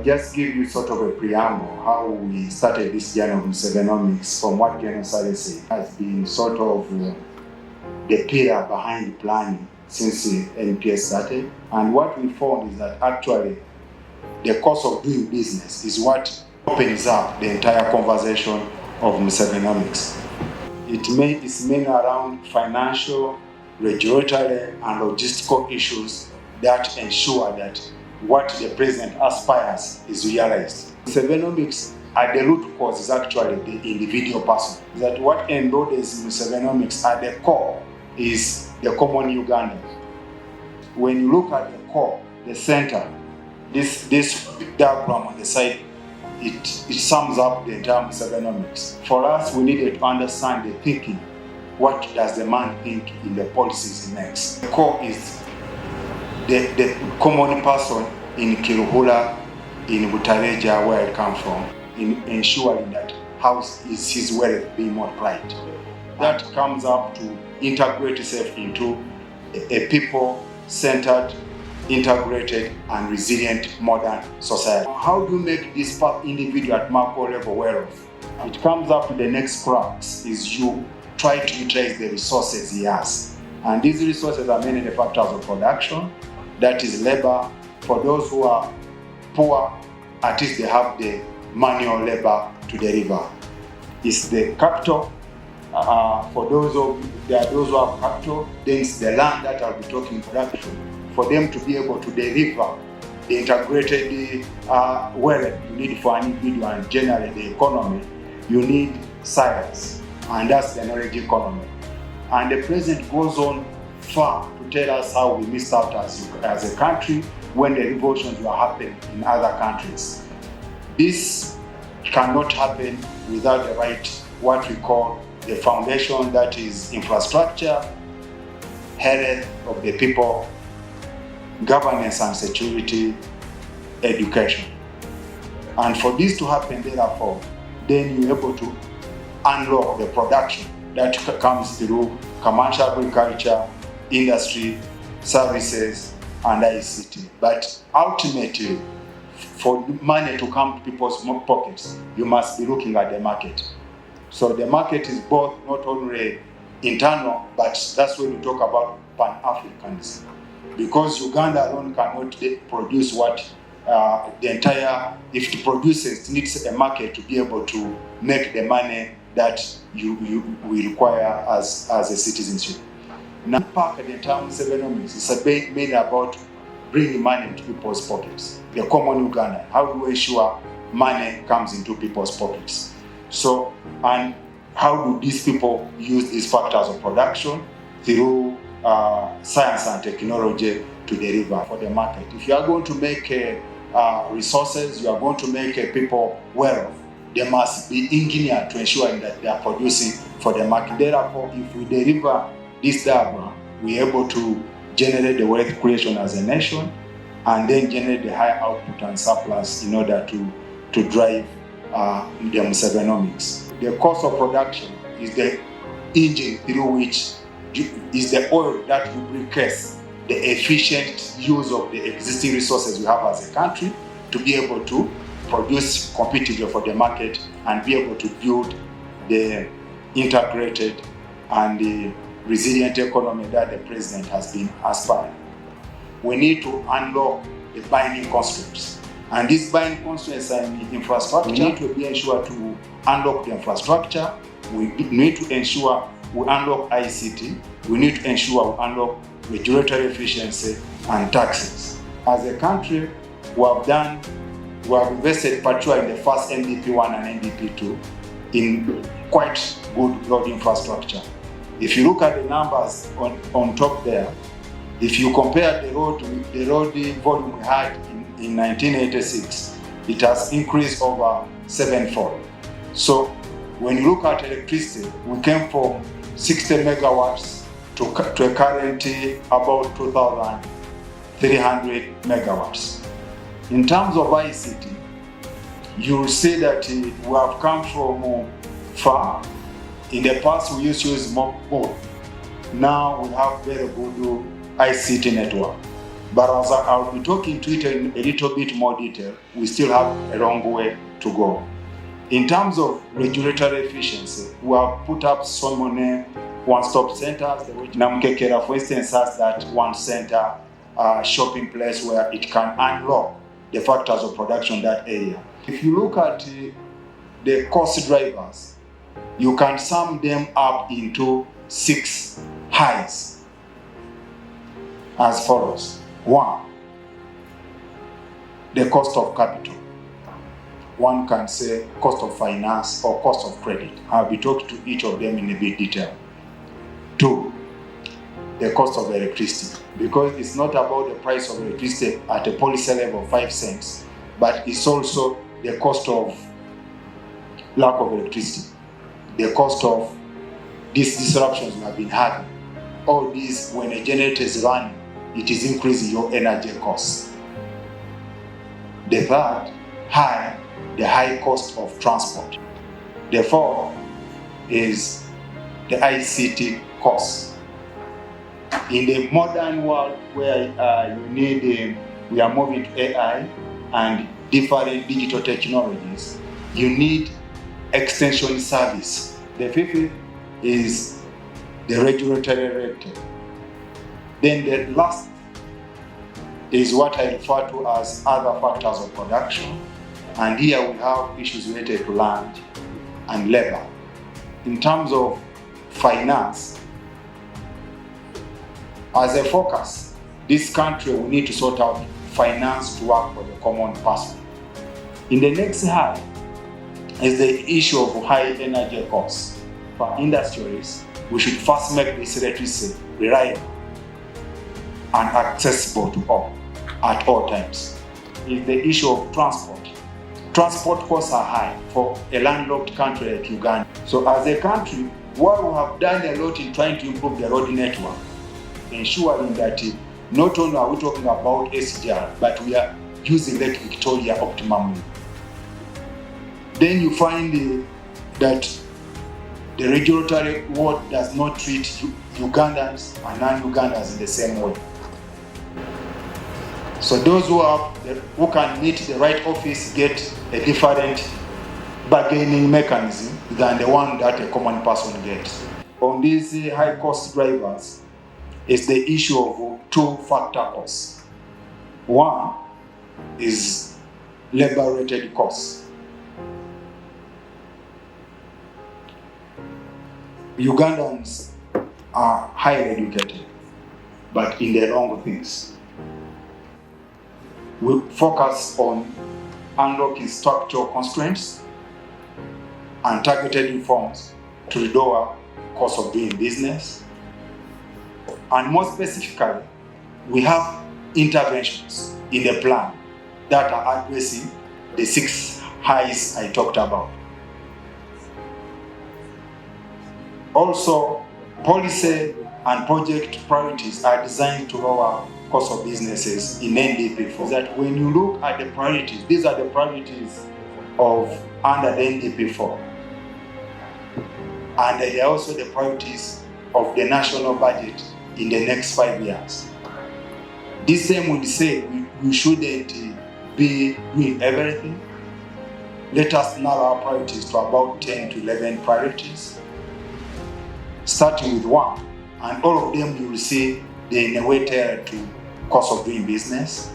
just give you sort of a preamble how we started this journey of Musevenomics. From what General Sale said, has been sort of the pillar behind planning since the NPS started. And what we found is that actually the cost of doing business is what opens up the entire conversation of Musevenomics. It's mainly around financial, regulatory, and logistical issues that ensure that what the president aspires is realized. Musevenomics at the root cause is actually the individual person. That what enrollers Musevenomics at the core is the common Ugandan. When you look at the core, the center, this diagram on the side, it sums up the entire Musevenomics. For us, we needed to understand the thinking. What does the man think in the policies he makes? The core is the common person in Kiruhura, in Butareja, where I come from, in ensuring that how is his wealth being multiplied. That comes up to integrate itself into a people-centered, integrated, and resilient modern society. How do you make this individual at macro level well off? It comes up to the next crux is you try to utilize the resources he has. And these resources are mainly the factors of production, that is labor. For those who are poor, at least they have the manual labor to deliver. It's the capital. For those who have capital, then it's the land that I'll be talking production. For them to be able to deliver the integrated wealth you need for an individual and generally the economy, you need science, and that's the knowledge economy. And the president goes on far to tell us how we missed out as a country when the revolutions were happening in other countries. This cannot happen without the right, what we call the foundation, that is infrastructure, health of the people, governance and security, education. And for this to happen, therefore, then you're able to unlock the production that comes through commercial agriculture, industry, services, and ICT. But ultimately, for money to come to people's pockets, you must be looking at the market. So the market is both not only internal, but that's when we talk about Pan-Africanism. Because Uganda alone cannot produce what the entire, if it produces, it needs a market to be able to make the money that you require as a citizenship. Now, part of the entire Musevenomics is mainly about bringing money into people's pockets. The common Uganda, how do we ensure money comes into people's pockets? So, and how do these people use these factors of production through science and technology to deliver for the market? If you are going to make resources, you are going to make people well off, they must be engineered to ensure that they are producing for the market. Therefore, if we deliver this diagram, we are able to generate the wealth creation as a nation and then generate the high output and surplus in order to drive the Musevenomics. The cost of production is the engine through which is the oil that lubricates the efficient use of the existing resources we have as a country to be able to produce competitively for the market and be able to build the integrated and the resilient economy that the president has been aspiring. We need to unlock the binding constraints. And these binding constraints are in the infrastructure. We need to be ensured to unlock the infrastructure. We need to ensure we unlock ICT. We need to ensure we unlock regulatory efficiency and taxes. As a country, we have invested particularly in the first NDP1 and NDP2 in quite good road infrastructure. If you look at the numbers on top there, if you compare the road volume we had in 1986, it has increased over 7-fold. So when you look at electricity, we came from 60 megawatts to a current about 2,300 megawatts. In terms of ICT, you will see that we have come from far. In the past, we used to use more. Now we have very good ICT network. But as I'll be talking to it in a little bit more detail, we still have a long way to go. In terms of regulatory efficiency, we have put up so many one-stop centers. Namkekera, for instance, has that one center shopping place where it can unlock the factors of production in that area. If you look at the cost drivers, you can sum them up into 6 highs as follows. 1, the cost of capital. One can say cost of finance or cost of credit. I'll be talking to each of them in a bit detail. 2, the cost of electricity, because it's not about the price of electricity at a policy level of 5 cents, but it's also the cost of lack of electricity, the cost of these disruptions we have been having. All these, when a generator is running, it is increasing your energy costs. The third high, the high cost of transport. The fourth is the ICT costs. In the modern world where we are moving to AI and different digital technologies, you need extension service. The fifth is the regulatory red tape. Then the last is what I refer to as other factors of production. And here we have issues related to land and labor. In terms of finance, as a focus, this country will need to sort out finance to work for the common person. In the next high is the issue of high energy costs. For industries, we should first make this electricity reliable and accessible to all at all times. Is the issue of transport. Transport costs are high for a landlocked country like Uganda. So as a country, while we have done a lot in trying to improve the road network, ensuring that not only are we talking about SGR, but we are using Lake Victoria optimally. Then you find that the regulatory world does not treat Ugandans and non-Ugandans in the same way. So those who can meet the right office get a different bargaining mechanism than the one that a common person gets. On these high cost drivers is the issue of 2 factor costs. One is labor related costs. Ugandans are highly educated, but in the wrong things. We focus on unlocking structural constraints and targeted reforms to lower cost of doing business. And more specifically, we have interventions in the plan that are addressing the 6 highs I talked about. Also, policy and project priorities are designed to lower cost of businesses in NDPIV. That when you look at the priorities, these are the priorities of under the NDPIV, and they are also the priorities of the national budget in the next 5 years. This same would say we shouldn't be doing everything. Let us narrow our priorities to about 10 to 11 priorities, starting with 1, and all of them you will see they're in a way tailored to cost of doing business.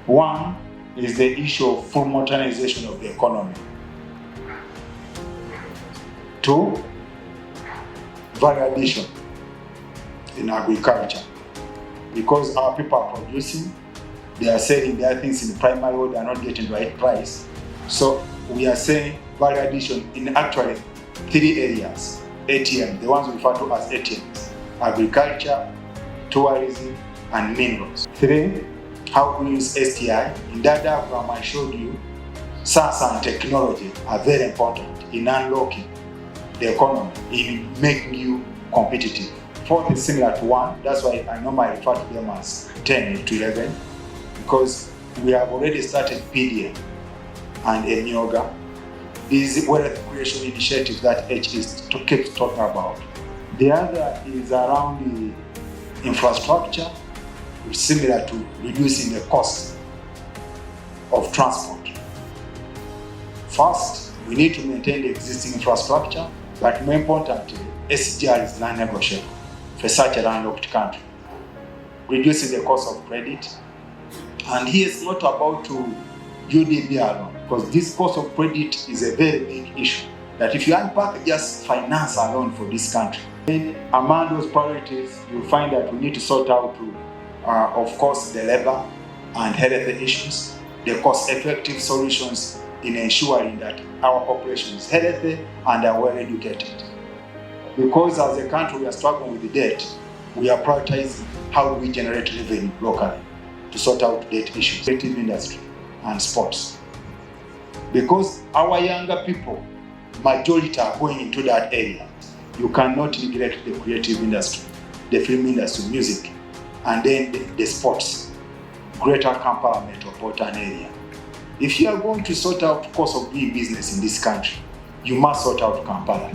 1 is the issue of full modernization of the economy. 2, value addition in agriculture. Because our people are producing, they are selling their things in the primary world, they are not getting the right price. So we are saying value addition in actually 3 areas. ATM, the ones we refer to as ATMs, agriculture, tourism, and minerals. 3, how we use STI. In that diagram I showed you, science and technology are very important in unlocking the economy, in making you competitive. 4 is similar to 1, that's why I normally refer to them as 10 to 11, because we have already started PDM and ENIOGA. These wealth creation initiatives that H keeps talking about. The other is around the infrastructure similar to reducing the cost of transport. First, we need to maintain the existing infrastructure, but more importantly, SGR is non-negotiable for such a landlocked country. Reducing the cost of credit, and here it's not about to UDB alone, because this cost of credit is a very big issue, that if you unpack just finance alone for this country, then among those priorities, you'll find that we need to sort out, of course, the labor and health issues, the cost-effective solutions in ensuring that our population is healthy and are well educated. Because as a country we are struggling with the debt, we are prioritizing how do we generate revenue locally to sort out debt issues, creative industry and sports. Because our younger people, majority are going into that area, you cannot neglect the creative industry, the film industry, music, and then the sports, Greater Kampala metropolitan area. If you are going to sort out cost of doing business in this country, you must sort out Kampala.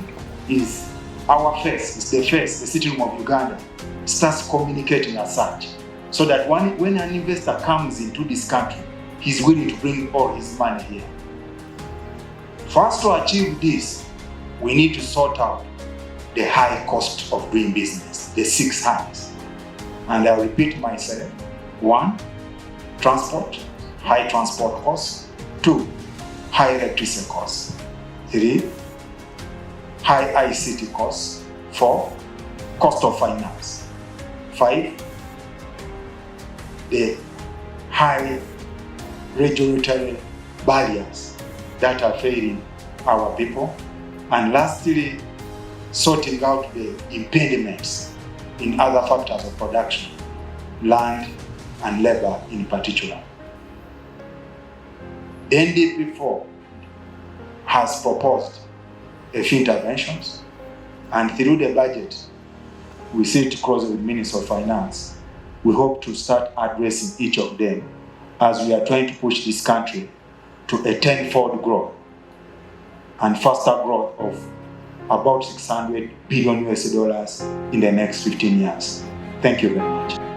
It's our face, it's the face, the city room of Uganda starts communicating as such, so that when an investor comes into this country, he's willing to bring all his money here. For us to achieve this, we need to sort out the high cost of doing business, the 6 highs. And I'll repeat myself. 1, transport, high transport costs. 2, high electricity costs. 3, high ICT costs. 4, cost of finance. 5, the high regulatory barriers that are failing our people. And lastly, sorting out the impediments in other factors of production, land and labor in particular. The NDPIV has proposed a few interventions, and through the budget, we sit closely with Minister of Finance. We hope to start addressing each of them as we are trying to push this country to a 10-fold growth and faster growth of about $600 billion in the next 15 years. Thank you very much.